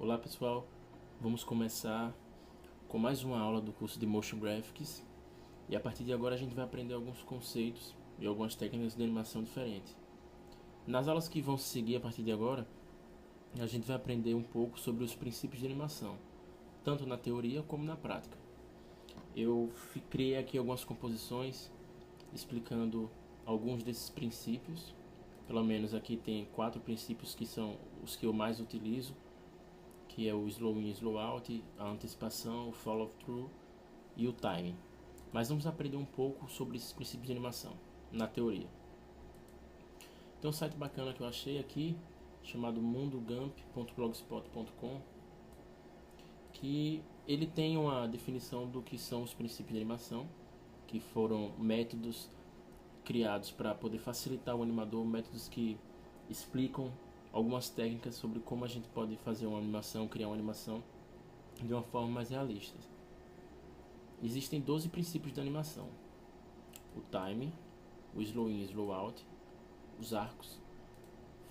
Olá pessoal, vamos começar com mais uma aula do curso de Motion Graphics e a partir de agora a gente vai aprender alguns conceitos e algumas técnicas de animação diferentes. Nas aulas que vão se seguir a partir de agora, a gente vai aprender um pouco sobre os princípios de animação, tanto na teoria como na prática. Eu criei aqui algumas composições explicando alguns desses princípios, pelo menos aqui tem 4 princípios que são os que eu mais utilizo, que é o slow in, slow out, a antecipação, o follow through e o timing. Mas vamos aprender um pouco sobre esses princípios de animação na teoria. Tem um site bacana que eu achei aqui chamado mundogump.blogspot.com, que ele tem uma definição do que são os princípios de animação, que foram métodos criados para poder facilitar o animador, métodos que explicam algumas técnicas sobre como a gente pode fazer uma animação, criar uma animação de uma forma mais realista. Existem 12 princípios de animação: o time, o slow in, slow out, os arcos,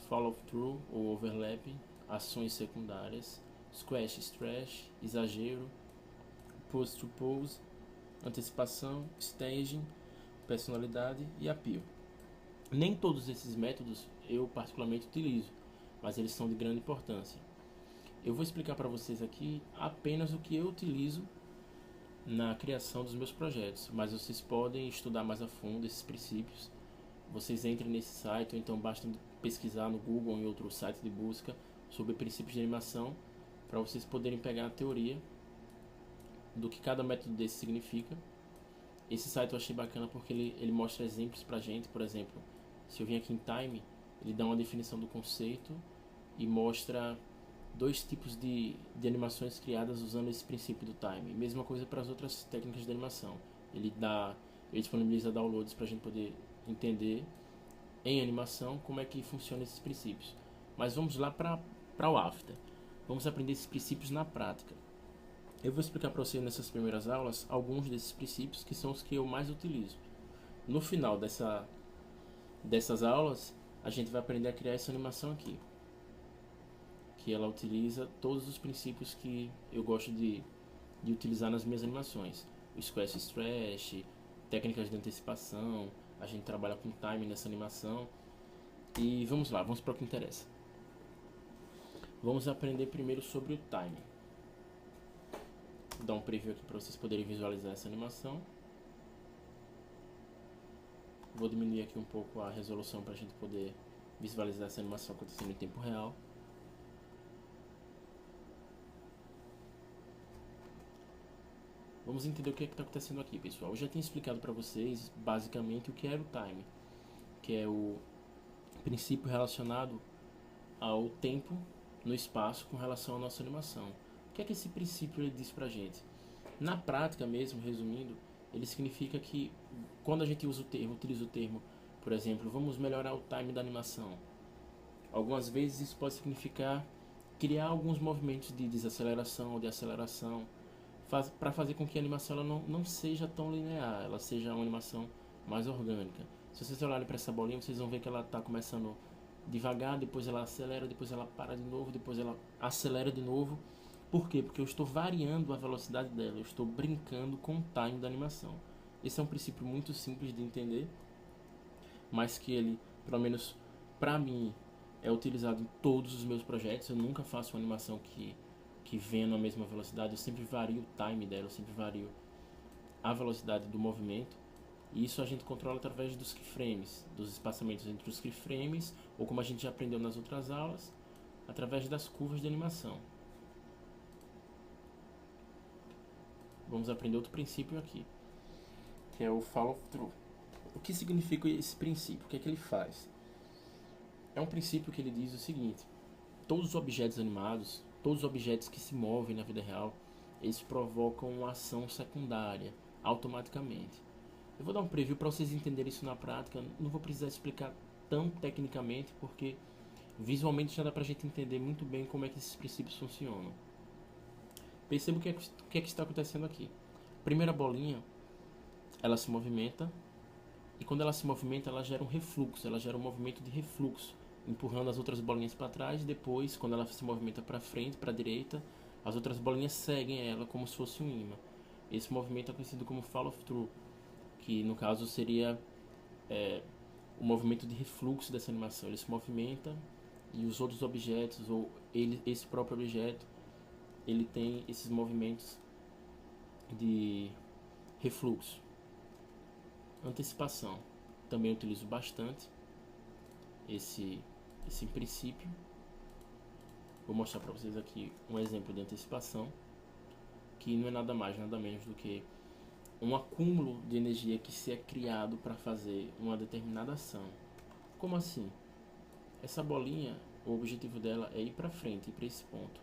follow through ou overlap, ações secundárias, squash, stretch, exagero, pose to pose, antecipação, staging, personalidade e appeal. Nem todos esses métodos eu particularmente utilizo, mas eles são de grande importância. Eu vou explicar para vocês aqui apenas o que eu utilizo na criação dos meus projetos, mas vocês podem estudar mais a fundo esses princípios. Vocês entrem nesse site, ou então basta pesquisar no Google ou em outro site de busca sobre princípios de animação, para vocês poderem pegar a teoria do que cada método desse significa. Esse site eu achei bacana porque ele mostra exemplos pra gente. Por exemplo, se eu vim aqui em time, ele dá uma definição do conceito e mostra 2 tipos de animações criadas usando esse princípio do time. Mesma coisa para as outras técnicas de animação. Ele disponibiliza downloads para a gente poder entender em animação como é que funciona esses princípios. Mas vamos lá para o after. Vamos aprender esses princípios na prática. Eu vou explicar para você nessas primeiras aulas alguns desses princípios que são os que eu mais utilizo. No final dessas aulas, a gente vai aprender a criar essa animação aqui, que ela utiliza todos os princípios que eu gosto de utilizar nas minhas animações. O squash stretch, técnicas de antecipação, a gente trabalha com time nessa animação. E vamos lá, vamos para o que interessa. Vamos aprender primeiro sobre o time. Vou dar um preview aqui para vocês poderem visualizar essa animação. Vou diminuir aqui um pouco a resolução para a gente poder visualizar essa animação acontecendo em tempo real. Vamos entender o que está acontecendo aqui, pessoal. Eu já tinha explicado para vocês basicamente o que era o time, que é o princípio relacionado ao tempo no espaço com relação à nossa animação. O que é que esse princípio ele diz pra gente? Na prática mesmo, resumindo, ele significa que quando a gente utiliza o termo, por exemplo, vamos melhorar o time da animação. Algumas vezes isso pode significar criar alguns movimentos de desaceleração ou de aceleração, para fazer com que a animação ela não seja tão linear, ela seja uma animação mais orgânica. Se vocês olharem para essa bolinha, vocês vão ver que ela está começando devagar, depois ela acelera, depois ela para de novo, depois ela acelera de novo. Por quê? Porque eu estou variando a velocidade dela, eu estou brincando com o time da animação. Esse é um princípio muito simples de entender, mas que ele, pelo menos para mim, é utilizado em todos os meus projetos. Eu nunca faço uma animação que venha na mesma velocidade, eu sempre vario o time dela, eu sempre vario a velocidade do movimento. E isso a gente controla através dos keyframes, dos espaçamentos entre os keyframes, ou como a gente já aprendeu nas outras aulas, através das curvas de animação. Vamos aprender outro princípio aqui, que é o follow through. O que significa esse princípio? O que é que ele faz? É um princípio que ele diz o seguinte: todos os objetos animados, todos os objetos que se movem na vida real, eles provocam uma ação secundária automaticamente. Eu vou dar um preview para vocês entenderem isso na prática. Não vou precisar explicar tão tecnicamente, porque visualmente já dá para a gente entender muito bem como é que esses princípios funcionam. Perceba o que é que está acontecendo aqui. A primeira bolinha, ela se movimenta, e quando ela se movimenta, ela gera um refluxo, ela gera um movimento de refluxo empurrando as outras bolinhas para trás. Depois, quando ela se movimenta para frente, para a direita, as outras bolinhas seguem ela como se fosse um imã. Esse movimento é conhecido como follow-through, que no caso seria o movimento de refluxo dessa animação. Ele se movimenta e os outros objetos, ou esse próprio objeto, ele tem esses movimentos de refluxo. Antecipação. Também utilizo bastante esse princípio. Vou mostrar para vocês aqui um exemplo de antecipação, que não é nada mais, nada menos do que um acúmulo de energia que se é criado para fazer uma determinada ação. Como assim? Essa bolinha, o objetivo dela é ir para frente, ir para esse ponto.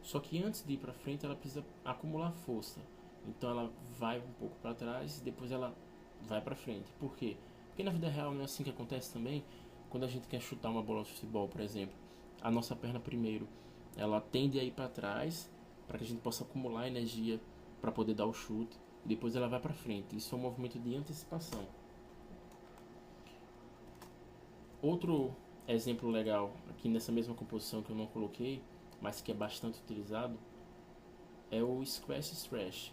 Só que antes de ir para frente, ela precisa acumular força. Então ela vai um pouco para trás e depois ela vai para frente. Por quê? Porque na vida real não é assim que acontece também. Quando a gente quer chutar uma bola de futebol, por exemplo, a nossa perna primeiro, ela tende a ir para trás para que a gente possa acumular energia para poder dar o chute. E depois ela vai para frente. Isso é um movimento de antecipação. Outro exemplo legal aqui nessa mesma composição que eu não coloquei, mas que é bastante utilizado, é o squash stretch.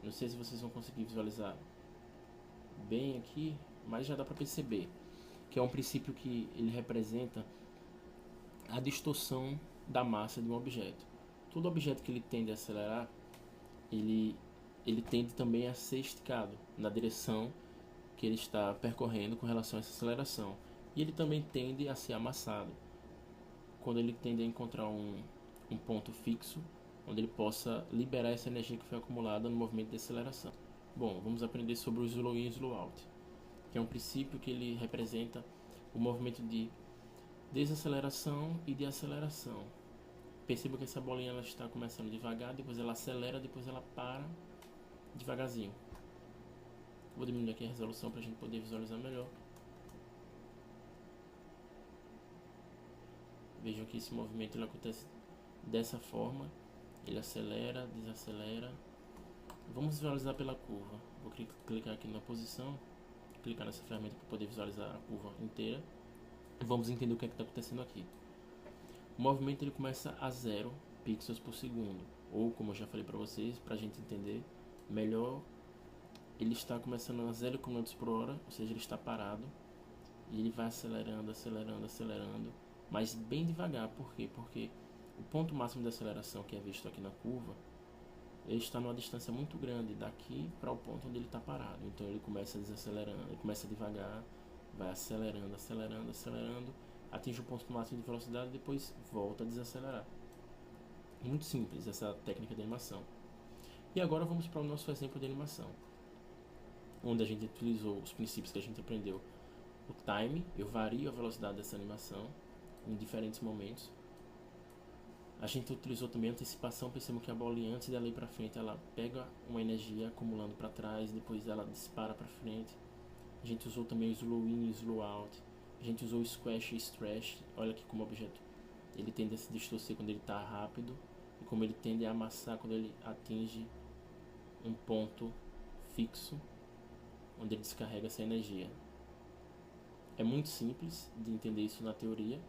Não sei se vocês vão conseguir visualizar bem aqui, mas já dá para perceber que é um princípio que ele representa a distorção da massa de um objeto. Todo objeto que ele tende a acelerar, ele tende também a ser esticado na direção que ele está percorrendo com relação a essa aceleração. E ele também tende a ser amassado quando ele tende a encontrar um ponto fixo onde ele possa liberar essa energia que foi acumulada no movimento de aceleração. Bom, vamos aprender sobre o slow in e slow out, que é um princípio que ele representa o movimento de desaceleração e de aceleração. Perceba que essa bolinha ela está começando devagar, depois ela acelera, depois ela para devagarzinho. Vou diminuir aqui a resolução para a gente poder visualizar melhor. Vejam que esse movimento ele acontece dessa forma. Ele acelera, desacelera. Vamos visualizar pela curva. Vou clicar aqui na posição, clicar nessa ferramenta para poder visualizar a curva inteira. Vamos entender o que é que está acontecendo aqui. O movimento ele começa a 0 pixels por segundo, ou como eu já falei para vocês, para a gente entender melhor, ele está começando a 0 km por hora, ou seja, ele está parado e ele vai acelerando, acelerando, acelerando, mas bem devagar. Por quê? Porque o ponto máximo de aceleração que é visto aqui na curva, ele está numa distância muito grande daqui para o ponto onde ele está parado. Então ele começa desacelerando, ele começa devagar, vai acelerando, acelerando, acelerando, atinge o ponto máximo de velocidade e depois volta a desacelerar. Muito simples essa técnica de animação. E agora vamos para o nosso exemplo de animação, onde a gente utilizou os princípios que a gente aprendeu. O time, eu vario a velocidade dessa animação em diferentes momentos. A gente utilizou também a antecipação, pensamos que a bolinha antes dela ir para frente, ela pega uma energia acumulando para trás, depois ela dispara para frente. A gente usou também o slow in e slow out. A gente usou o squash e stretch. Olha aqui como o objeto ele tende a se distorcer quando ele está rápido e como ele tende a amassar quando ele atinge um ponto fixo onde ele descarrega essa energia. É muito simples de entender isso na teoria.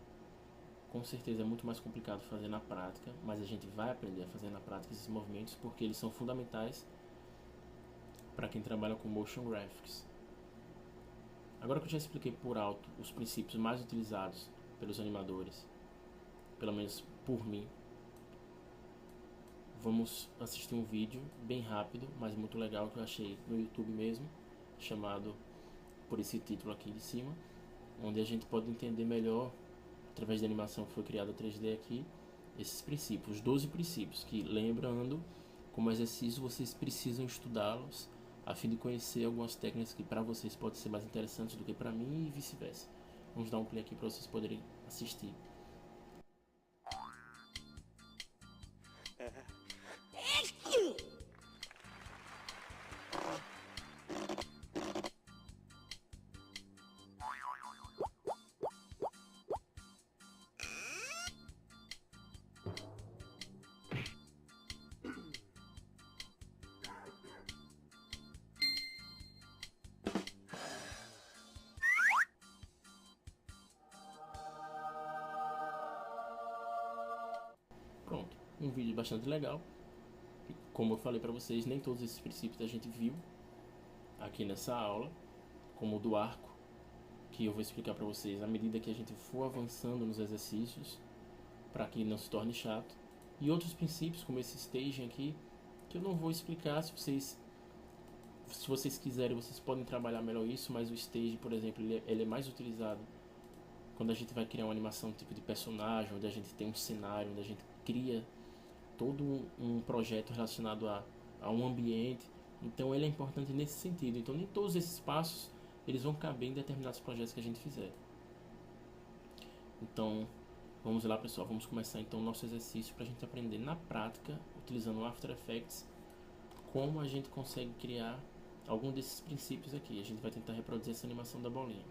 Com certeza é muito mais complicado fazer na prática, mas a gente vai aprender a fazer na prática esses movimentos porque eles são fundamentais para quem trabalha com motion graphics. Agora que eu já expliquei por alto os princípios mais utilizados pelos animadores, pelo menos por mim, vamos assistir um vídeo bem rápido, mas muito legal, que eu achei no YouTube mesmo, chamado por esse título aqui de cima, onde a gente pode entender melhor, através da animação que foi criada 3D aqui, esses princípios, os 12 princípios, que, lembrando, como exercício vocês precisam estudá-los a fim de conhecer algumas técnicas que para vocês podem ser mais interessantes do que para mim e vice-versa. Vamos dar um play aqui para vocês poderem assistir. um vídeo bastante legal. Como eu falei para vocês, nem todos esses princípios a gente viu aqui nessa aula, como o do arco, que eu vou explicar para vocês à medida que a gente for avançando nos exercícios, para que não se torne chato. E outros princípios, como esse staging aqui, que eu não vou explicar. Se vocês quiserem, vocês podem trabalhar melhor isso, mas o stage, por exemplo, ele é mais utilizado quando a gente vai criar uma animação tipo de personagem, onde a gente tem um cenário, onde a gente cria todo um projeto relacionado a um ambiente. Então ele é importante nesse sentido. Então nem todos esses passos eles vão caber em determinados projetos que a gente fizer. Então vamos lá, pessoal, vamos começar então o nosso exercício para a gente aprender na prática, utilizando o After Effects, como a gente consegue criar algum desses princípios aqui. A gente vai tentar reproduzir essa animação da bolinha.